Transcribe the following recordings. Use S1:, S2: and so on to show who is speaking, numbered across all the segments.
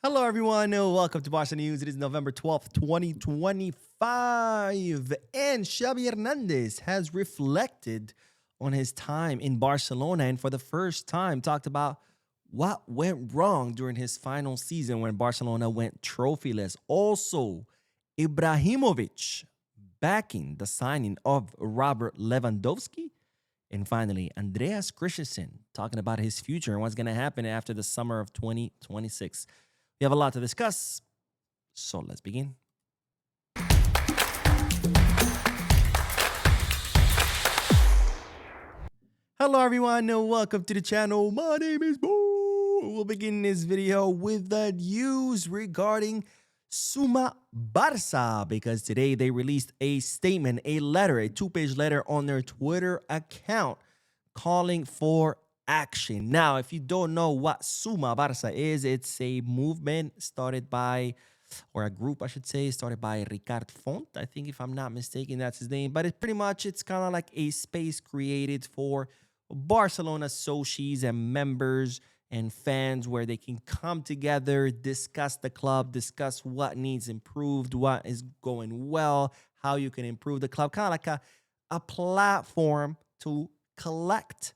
S1: Hello, everyone. Welcome to Barca News. It is November 12th, 2025. And Xavi Hernandez has reflected on his time in Barcelona and for the first time talked about what went wrong during his final season when Barcelona went trophyless. Also, Ibrahimovic backing the signing of Robert Lewandowski. And finally, Andreas Christensen talking about his future and what's going to happen after the summer of 2026. We have a lot to discuss, so let's begin. Hello, everyone. Welcome to the channel. My name is Bo. We'll begin this video with the news regarding Suma Bara because today they released a statement, a letter, a two-page letter on their Twitter account calling for action. Now, if you don't know what Suma Bara is, it's a movement started by, or a group, I should say, started by Ricard Font. I think, if I'm not mistaken, that's his name. But it's kind of like a space created for Barcelona socios and members and fans where they can come together, discuss the club, discuss what needs improved, what is going well, how you can improve the club. Kind of like a platform to collect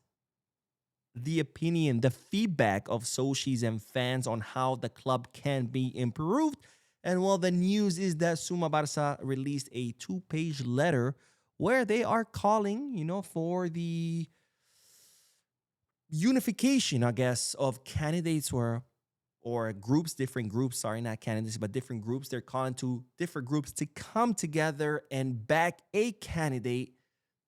S1: the opinion, the feedback of socios and fans on how the club can be improved. And well, the news is that Suma Bara released a two-page letter where they are calling, for the unification, I guess, of candidates or groups, different groups, sorry, not candidates, but different groups. They're calling to different groups to come together and back a candidate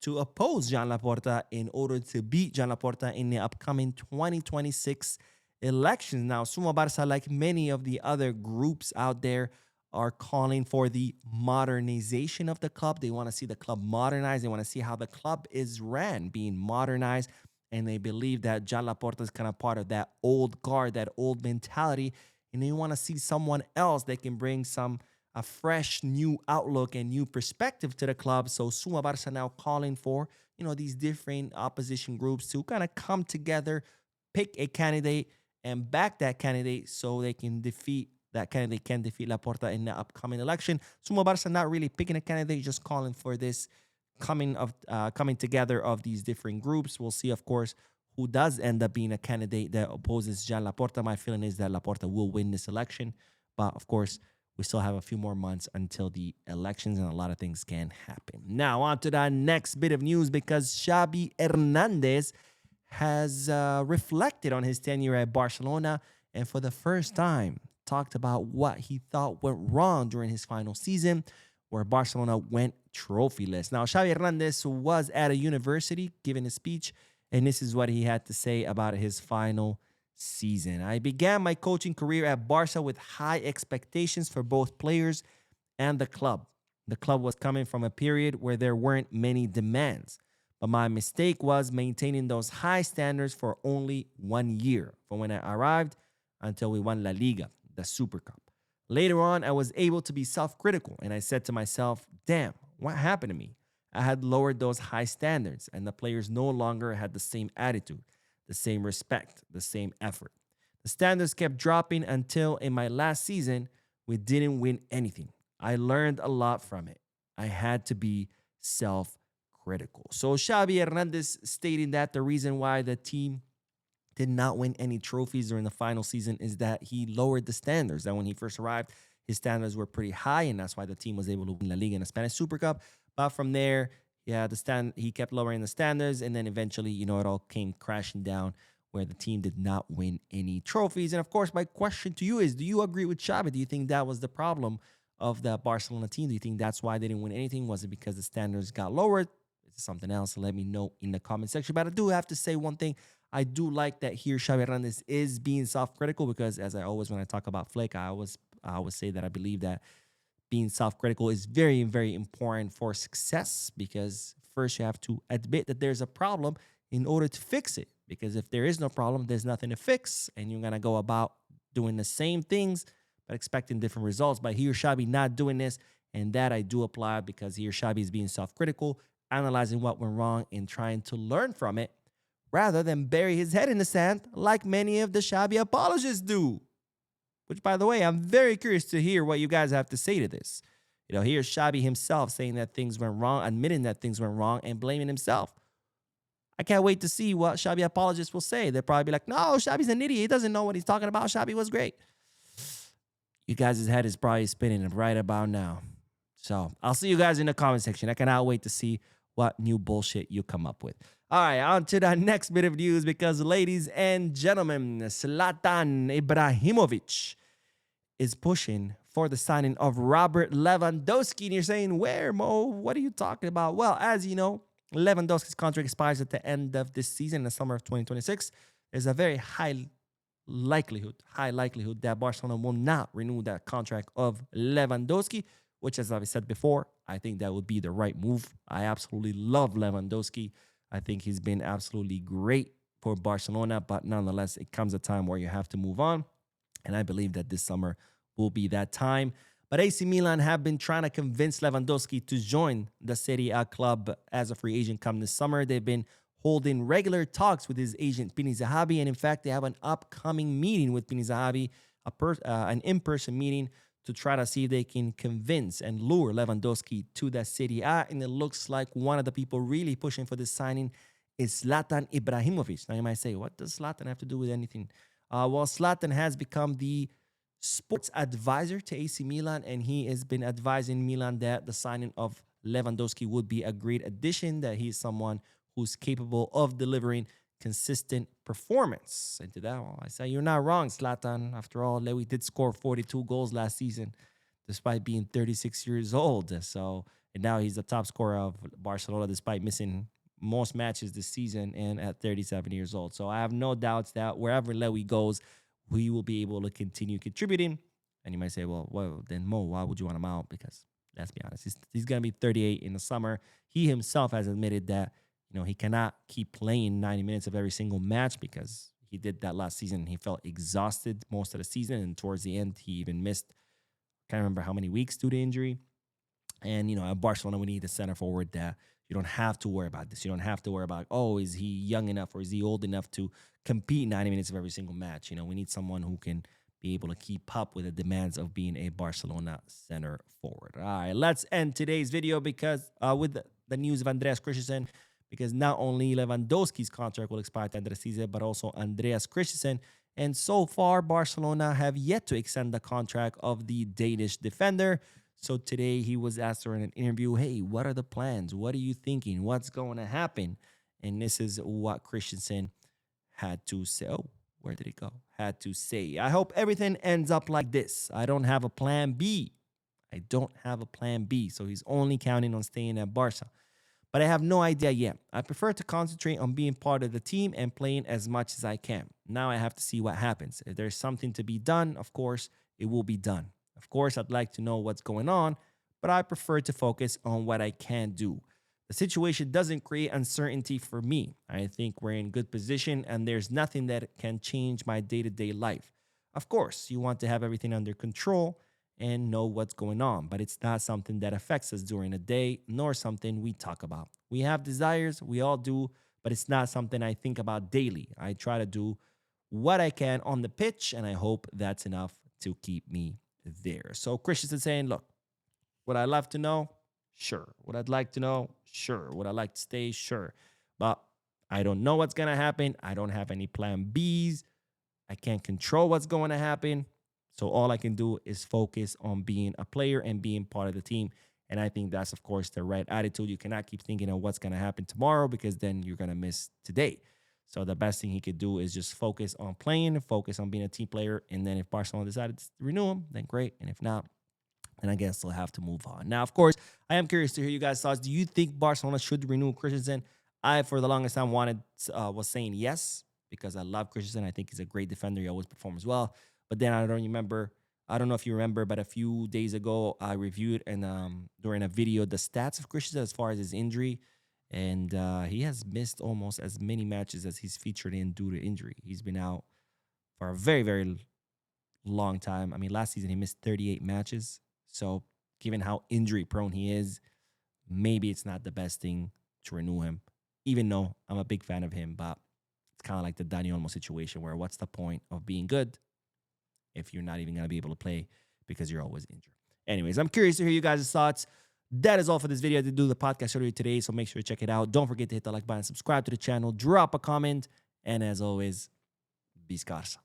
S1: to oppose Joan Laporta in order to beat Joan Laporta in the upcoming 2026 elections. Now, Suma Bara, like many of the other groups out there, are calling for the modernization of the club. They want to see the club modernized. They want to see how the club is ran, being modernized. And they believe that Joan Laporta is kind of part of that old guard, that old mentality. And they want to see someone else that can bring a fresh new outlook and new perspective to the club. So Suma Bara now calling for, these different opposition groups to kind of come together, pick a candidate and back that candidate so they can defeat Laporta in the upcoming election. Suma Bara not really picking a candidate, just calling for this coming together of these different groups. We'll see, of course, who does end up being a candidate that opposes Joan Laporta. My feeling is that Laporta will win this election, but of course, we still have a few more months until the elections, and a lot of things can happen. Now, on to the next bit of news, because Xavi Hernandez has reflected on his tenure at Barcelona and for the first time talked about what he thought went wrong during his final season, where Barcelona went trophyless. Now, Xavi Hernandez was at a university giving a speech, and this is what he had to say about his final season. I began my coaching career at Barca with high expectations for both players and the club. The club was coming from a period where there weren't many demands, but my mistake was maintaining those high standards for only 1 year, from when I arrived until we won La Liga, the Super Cup. Later on, I was able to be self-critical, and I said to myself, damn, what happened to me? I had lowered those high standards, and the players no longer had the same attitude, the same respect, the same effort. The standards kept dropping until in my last season, we didn't win anything. I learned a lot from it. I had to be self-critical. So Xavi Hernandez stating that the reason why the team did not win any trophies during the final season is that he lowered the standards. That when he first arrived, his standards were pretty high, and that's why the team was able to win La Liga and the Spanish Super Cup. But from there, he kept lowering the standards, and then eventually, it all came crashing down where the team did not win any trophies. And of course, my question to you is, do you agree with Xavi? Do you think that was the problem of the Barcelona team? Do you think that's why they didn't win anything? Was it because the standards got lowered? Is it something else? Let me know in the comment section. But I do have to say one thing. I do like that here Xavi Hernandez is being self-critical, because as I always, when I talk about Flick, I always say that I believe that being self-critical is very, very important for success, because first you have to admit that there's a problem in order to fix it. Because if there is no problem, there's nothing to fix, and you're going to go about doing the same things but expecting different results. But here Xavi not doing this, and that I do apply, because here Xavi is being self-critical, analyzing what went wrong and trying to learn from it, rather than bury his head in the sand like many of the Xavi apologists do. which, by the way, I'm very curious to hear what you guys have to say to this. Here's Xavi himself saying that things went wrong, admitting that things went wrong, and blaming himself. I can't wait to see what Xavi apologists will say. They'll probably be like, no, Xavi's an idiot. He doesn't know what he's talking about. Xavi was great. You guys' head is probably spinning right about now. So I'll see you guys in the comment section. I cannot wait to see what new bullshit you come up with. All right, on to the next bit of news because, ladies and gentlemen, Zlatan Ibrahimovic is pushing for the signing of Robert Lewandowski. And you're saying, where, Mo? What are you talking about? Well, as you know, Lewandowski's contract expires at the end of this season, in the summer of 2026. There's a very high likelihood that Barcelona will not renew that contract of Lewandowski, which, as I've said before, I think that would be the right move. I absolutely love Lewandowski. I think he's been absolutely great for Barcelona, but nonetheless, it comes a time where you have to move on. And I believe that this summer will be that time. But AC Milan have been trying to convince Lewandowski to join the Serie A club as a free agent come this summer. They've been holding regular talks with his agent, Pini Zahavi. And in fact, they have an upcoming meeting with Pini Zahavi, an in-person meeting to try to see if they can convince and lure Lewandowski to the Serie A. And it looks like one of the people really pushing for this signing is Zlatan Ibrahimovic. Now you might say, what does Zlatan have to do with anything? Well, Zlatan has become the sports advisor to AC Milan, and he has been advising Milan that the signing of Lewandowski would be a great addition, that he's someone who's capable of delivering consistent performance. And to that, I say, you're not wrong, Zlatan. After all, Lewy did score 42 goals last season, despite being 36 years old. And now he's the top scorer of Barcelona, despite missing most matches this season and at 37 years old. So I have no doubts that wherever Lewy goes, we will be able to continue contributing. And you might say, well, then Mo, why would you want him out? Because let's be honest, he's going to be 38 in the summer. He himself has admitted that, he cannot keep playing 90 minutes of every single match because he did that last season. He felt exhausted most of the season. And towards the end, he even missed, can't remember how many weeks due to injury. And, at Barcelona, we need a center forward that you don't have to worry about this. You don't have to worry about, is he young enough or is he old enough to compete 90 minutes of every single match? We need someone who can be able to keep up with the demands of being a Barcelona center forward. All right, let's end today's video because with the news of Andreas Christensen, because not only Lewandowski's contract will expire at the end of the season, but also Andreas Christensen. And so far, Barcelona have yet to extend the contract of the Danish defender. So today he was asked during an interview, hey, what are the plans? What are you thinking? What's going to happen? And this is what Christensen had to say. Oh, where did it go? Had to say. I hope everything ends up like this. I don't have a plan B. So he's only counting on staying at Barca. But I have no idea yet. I prefer to concentrate on being part of the team and playing as much as I can. Now I have to see what happens. If there's something to be done, of course, it will be done. Of course, I'd like to know what's going on, but I prefer to focus on what I can do. The situation doesn't create uncertainty for me. I think we're in good position and there's nothing that can change my day-to-day life. Of course, you want to have everything under control and know what's going on, but it's not something that affects us during the day, nor something we talk about. We have desires, we all do, but it's not something I think about daily. I try to do what I can on the pitch, and I hope that's enough to keep me there. So Christensen saying, look, would I love to know? Sure. Would I like to know? Sure. Would I like to stay? Sure. But I don't know what's going to happen. I don't have any plan Bs. I can't control what's going to happen. So all I can do is focus on being a player and being part of the team. And I think that's, of course, the right attitude. You cannot keep thinking of what's going to happen tomorrow because then you're going to miss today. So the best thing he could do is just focus on playing, focus on being a team player. And then if Barcelona decided to renew him, then great. And if not, then I guess they'll have to move on. Now, of course, I am curious to hear you guys' thoughts. Do you think Barcelona should renew Christensen? I, for the longest time, was saying yes because I love Christensen. I think he's a great defender. He always performs well. But then I don't know if you remember, but a few days ago, I reviewed during a video the stats of Christensen as far as his injury. And he has missed almost as many matches as he's featured in due to injury. He's been out for a very, very long time. I mean, last season he missed 38 matches. So given how injury prone he is, maybe it's not the best thing to renew him, even though I'm a big fan of him. But it's kind of like the Dani Olmo situation where what's the point of being good if you're not even going to be able to play because you're always injured. Anyways, I'm curious to hear you guys' thoughts. That is all for this video. I did do the podcast earlier today, so make sure to check it out. Don't forget to hit the like button, subscribe to the channel, drop a comment, and as always, be scarsa.